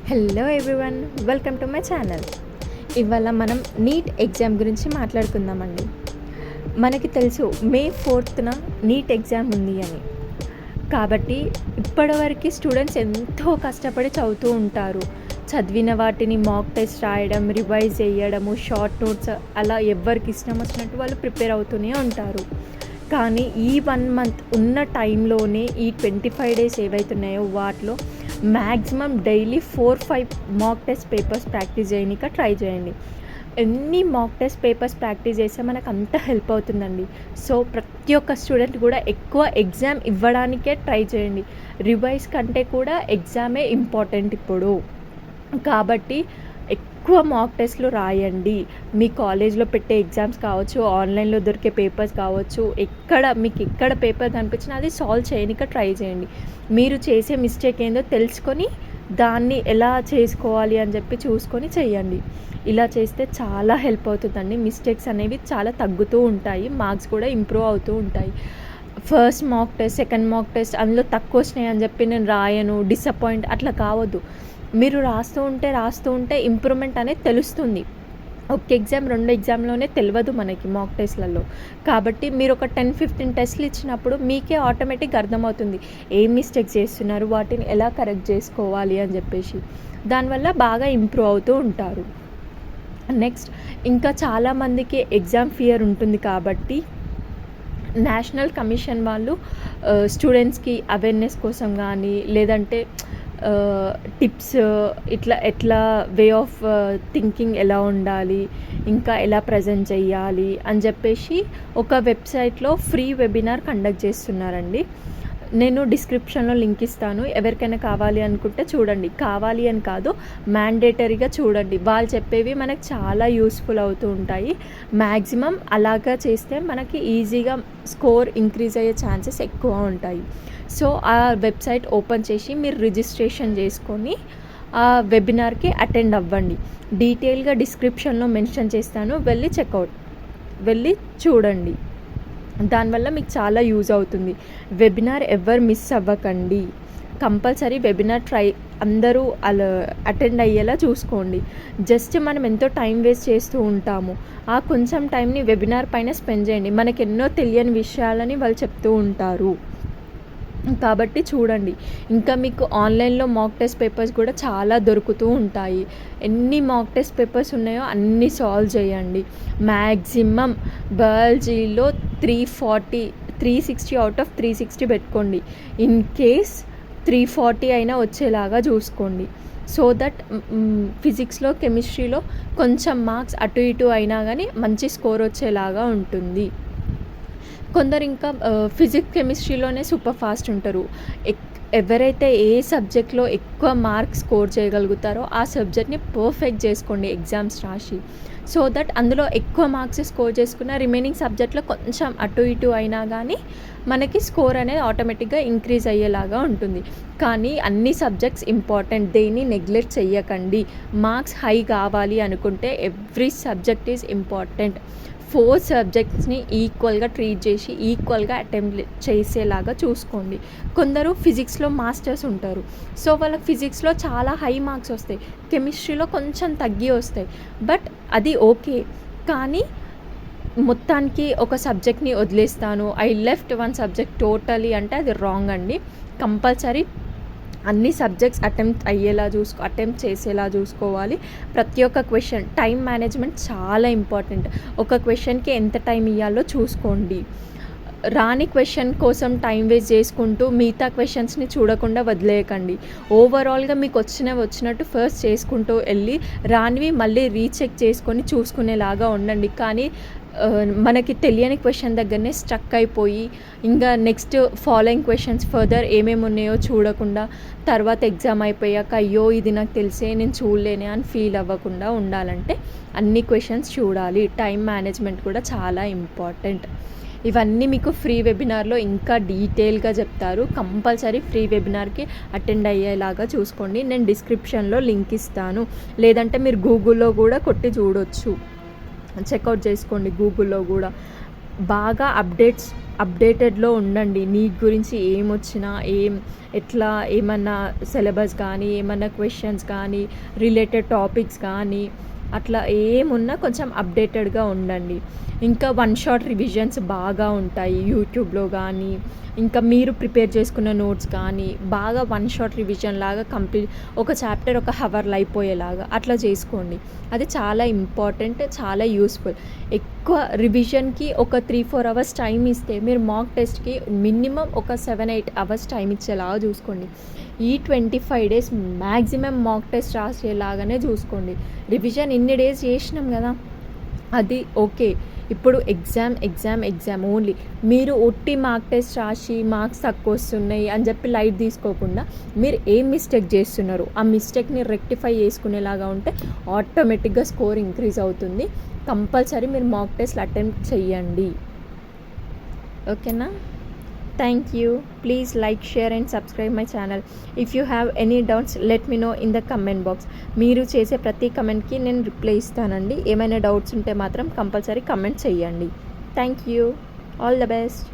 Hello everyone, welcome to my channel. ఇవాళ మనం NEET exam గురించి మాట్లాడుకుందామండి. మనకి తెలుసు మే 4న నీట్ ఎగ్జామ్ ఉంది అని. కాబట్టి ఇప్పటివరకు స్టూడెంట్స్ ఎంతో కష్టపడి చదువుతూ ఉంటారు. చదివిన వాటిని మాక్ టెస్ట్ రాయడం, రివైజ్ చేయడము, షార్ట్ నోట్స్ అలా ఎవరికి ఇష్టం వచ్చినట్టు వాళ్ళు ప్రిపేర్ అవుతూనే ఉంటారు. కానీ ఈ 1 మంత్ ఉన్న టైంలోనే ఈ 25 డేస్ ఏవైతున్నాయో వాటిలో maximum daily 4-5 mock test papers practice చేయడానికి ట్రై చేయండి. ఎన్ని మాక్ టెస్ట్ పేపర్స్ ప్రాక్టీస్ చేస్తే మనకు అంత హెల్ప్ అవుతుందండి. సో ప్రతి ఒక్క స్టూడెంట్ కూడా ఎక్కువ ఎగ్జామ్ ఇవ్వడానికే ట్రై చేయండి. రివైజ్ కంటే కూడా ఎగ్జామే ఇంపార్టెంట్ ఇప్పుడు. కాబట్టి ఎక్కువ మాక్ టెస్ట్లు రాయండి. మీ కాలేజ్లో పెట్టే ఎగ్జామ్స్ కావచ్చు, ఆన్లైన్లో దొరికే పేపర్స్ కావచ్చు, మీకు ఎక్కడ పేపర్ కనిపించినా అది సాల్వ్ చేయడానికి ట్రై చేయండి. మీరు చేసే మిస్టేక్ ఏందో తెలుసుకొని దాన్ని ఎలా చేసుకోవాలి అని చెప్పి చూసుకొని చేయండి. ఇలా చేస్తే చాలా హెల్ప్ అవుతుందండి. మిస్టేక్స్ అనేవి చాలా తగ్గుతూ ఉంటాయి, మార్క్స్ కూడా ఇంప్రూవ్ అవుతూ ఉంటాయి. First mock test, second mock test అందులో తక్కువ వచ్చినాయి అని చెప్పి నేను రాయను, డిసప్పాయింట్ అట్లా కావద్దు. మీరు రాస్తూ ఉంటే ఇంప్రూవ్మెంట్ అనేది తెలుస్తుంది. ఒక ఎగ్జామ్ 2 ఎగ్జామ్లోనే తెలియదు మనకి మాక్ టెస్ట్లలో. కాబట్టి మీరు ఒక 10-15 టెస్ట్లు ఇచ్చినప్పుడు మీకే ఆటోమేటిక్గా అర్థమవుతుంది ఏం మిస్టేక్స్ చేస్తున్నారు, వాటిని ఎలా కరెక్ట్ చేసుకోవాలి అని చెప్పేసి. దానివల్ల బాగా ఇంప్రూవ్ అవుతూ ఉంటారు. నెక్స్ట్, ఇంకా చాలామందికి ఎగ్జామ్ ఫియర్ ఉంటుంది. కాబట్టి నేషనల్ కమిషన్ వాళ్ళు స్టూడెంట్స్కి అవేర్నెస్ కోసం కానీ, లేదంటే టిప్స్ ఎట్లా వే ఆఫ్ థింకింగ్ ఎలా ఉండాలి, ఇంకా ఎలా ప్రజెంట్ చెయ్యాలి అని చెప్పేసి ఒక వెబ్సైట్లో ఫ్రీ వెబినార్ కండక్ట్ చేస్తున్నారండి. నేను డిస్క్రిప్షన్లో లింక్ ఇస్తాను. ఎవరికైనా కావాలి అనుకుంటే చూడండి. కావాలి అని కాదు, మ్యాండేటరీగా చూడండి. వాళ్ళు చెప్పేవి మనకు చాలా యూస్ఫుల్ అవుతూ ఉంటాయి. మ్యాక్సిమం అలాగా చేస్తే మనకి ఈజీగా స్కోర్ ఇంక్రీజ్ అయ్యే ఛాన్సెస్ ఎక్కువ ఉంటాయి. సో ఆ వెబ్సైట్ ఓపెన్ చేసి మీరు రిజిస్ట్రేషన్ చేసుకొని ఆ వెబినార్కి అటెండ్ అవ్వండి. డీటెయిల్గా డిస్క్రిప్షన్లో మెన్షన్ చేస్తాను, వెళ్ళి చూడండి. దానివల్ల మీకు చాలా యూజ్ అవుతుంది. వెబినార్ ఎవరు మిస్ అవ్వకండి. కంపల్సరీ వెబినార్ అందరూ అలా అటెండ్ అయ్యేలా చూసుకోండి. జస్ట్ మనం ఎంతో టైం వేస్ట్ చేస్తూ ఉంటాము. ఆ కొంచెం టైంని వెబినార్ పైన స్పెండ్ చేయండి. మనకు ఎన్నో తెలియని విషయాలని వాళ్ళు చెప్తూ ఉంటారు. కాబట్టి చూడండి. ఇంకా మీకు ఆన్లైన్లో మాక్ టెస్ట్ పేపర్స్ కూడా చాలా దొరుకుతూ ఉంటాయి. ఎన్ని మాక్ టెస్ట్ పేపర్స్ ఉన్నాయో అన్నీ సాల్వ్ చేయండి. మ్యాక్సిమం బయాలజీలో 360 అవుట్ ఆఫ్ 360 పెట్టుకోండి. ఇన్ కేస్ 340 అయినా వచ్చేలాగా చూసుకోండి. సో దట్ ఫిజిక్స్లో, కెమిస్ట్రీలో కొంచెం మార్క్స్ అటు ఇటు అయినా కానీ మంచి స్కోర్ వచ్చేలాగా ఉంటుంది. కొందరు ఇంకా ఫిజిక్స్, కెమిస్ట్రీలోనే సూపర్ ఫాస్ట్ ఉంటారు. ఎవరైతే ఏ సబ్జెక్ట్లో ఎక్కువ మార్క్స్ స్కోర్ చేయగలుగుతారో ఆ సబ్జెక్ట్ని పర్ఫెక్ట్ చేసుకోండి ఎగ్జామ్స్ రాసి. సో దట్ అందులో ఎక్కువ మార్క్స్ స్కోర్ చేసుకున్న రిమైనింగ్ సబ్జెక్ట్లో కొంచెం అటు ఇటు అయినా కానీ మనకి స్కోర్ అనేది ఆటోమేటిక్గా ఇంక్రీజ్ అయ్యేలాగా ఉంటుంది. కానీ అన్ని సబ్జెక్ట్స్ ఇంపార్టెంట్, దేన్ని నెగ్లెక్ట్ చెయ్యకండి. మార్క్స్ హై కావాలి అనుకుంటే ఎవ్రీ సబ్జెక్ట్ ఈజ్ ఇంపార్టెంట్. 4 సబ్జెక్ట్స్ని ఈక్వల్గా ట్రీట్ చేసి ఈక్వల్గా అటెంప్ట్ చేసేలాగా చూసుకోండి. కొందరు ఫిజిక్స్లో మాస్టర్స్ ఉంటారు. సో వాళ్ళకి ఫిజిక్స్లో చాలా హై మార్క్స్ వస్తాయి, కెమిస్ట్రీలో కొంచెం తగ్గి వస్తాయి. బట్ అది ఓకే. కానీ మొత్తానికి ఒక సబ్జెక్ట్ని వదిలేస్తాను, ఐ లెఫ్ట్ 1 సబ్జెక్ట్ టోటలీ అంటే అది రాంగ్ అండి. కంపల్సరీ అన్ని సబ్జెక్ట్స్ అటెంప్ట్ చేసేలా చూసుకోవాలి. ప్రతి ఒక్క క్వశ్చన్ టైం మేనేజ్మెంట్ చాలా ఇంపార్టెంట్. ఒక క్వశ్చన్కి ఎంత టైం ఇవ్వాలో చూసుకోండి. రాని క్వశ్చన్ కోసం టైం వేస్ట్ చేసుకుంటూ మిగతా క్వశ్చన్స్ని చూడకుండా వదిలేయకండి. ఓవరాల్గా మీకు వచ్చినట్టు ఫస్ట్ చేసుకుంటూ వెళ్ళి రానివి మళ్ళీ రీచెక్ చేసుకొని చూసుకునేలాగా ఉండండి. కానీ మనకి తెలియని క్వశ్చన్ దగ్గరనే స్ట్రక్ అయిపోయి ఇంకా నెక్స్ట్ ఫాలోయింగ్ క్వశ్చన్స్ ఫర్దర్ ఏమేమి ఉన్నాయో చూడకుండా తర్వాత ఎగ్జామ్ అయిపోయాక అయ్యో ఇది నాకు తెలిసే నేను చూడలేనే అని ఫీల్ అవ్వకుండా ఉండాలంటే అన్ని క్వశ్చన్స్ చూడాలి. టైం మేనేజ్మెంట్ కూడా చాలా ఇంపార్టెంట్. ఇవన్నీ మీకు ఫ్రీ వెబినార్లో ఇంకా డీటెయిల్గా చెప్తారు. కంపల్సరీ ఫ్రీ వెబినార్కి అటెండ్ అయ్యేలాగా చూసుకోండి. నేను డిస్క్రిప్షన్లో లింక్ ఇస్తాను, లేదంటే మీరు గూగుల్లో కూడా కొట్టి చూడొచ్చు, చెక్అవుట్ చేసుకోండి. గూగుల్లో కూడా బాగా అప్డేట్స్ అప్డేటెడ్లో ఉండండి. నీట్ గురించి ఏమొచ్చినా ఎట్లా ఏమన్నా సిలబస్ కానీ, ఏమన్నా క్వెషన్స్ కానీ, రిలేటెడ్ టాపిక్స్ కానీ అట్లా ఏమున్నా కొంచెం అప్డేటెడ్గా ఉండండి. ఇంకా వన్ షాట్ రివిజన్స్ బాగా ఉంటాయి యూట్యూబ్లో కానీ, ఇంకా మీరు ప్రిపేర్ చేసుకున్న నోట్స్ కానీ బాగా వన్ షాట్ రివిజన్ లాగా కంప్లీట్ ఒక చాప్టర్ ఒక హవర్లో అయిపోయేలాగా అట్లా చేసుకోండి. అది చాలా ఇంపార్టెంట్, చాలా యూస్ఫుల్. ఎక్కువ రివిజన్కి ఒక 3-4 అవర్స్ టైం ఇస్తే మీరు మాక్ టెస్ట్కి మినిమం ఒక 7-8 అవర్స్ టైం ఇచ్చేలాగా చూసుకోండి. ఈ 25 డేస్ మ్యాక్సిమం మాక్ టెస్ట్ రాసేలాగానే చూసుకోండి. రివిజన్ ఇన్ని డేస్ చేసినాం కదా, అది ఓకే. ఇప్పుడు ఎగ్జామ్ ఓన్లీ. మీరు ఒట్టి మార్క్ టెస్ట్ రాసి మార్క్స్ తక్కువ వస్తున్నాయి అని చెప్పి లైట్ తీసుకోకుండా మీరు ఏం మిస్టేక్ చేస్తున్నారు ఆ మిస్టేక్ని రెక్టిఫై చేసుకునేలాగా ఉంటే ఆటోమేటిక్గా స్కోర్ ఇంక్రీజ్ అవుతుంది. కంపల్సరీ మీరు మాక్ టెస్ట్ అటెంప్ట్ చెయ్యండి. ఓకేనా? Thank you. Please like, share and subscribe my channel. If you have any doubts, let me know in the comment box. మీరు చేసే ప్రతి కమెంట్కి నేను రిప్లై ఇస్తానండి. ఏమైనా డౌట్స్ ఉంటే మాత్రం కంపల్సరీ కమెంట్ చేయండి. Thank you. All the best.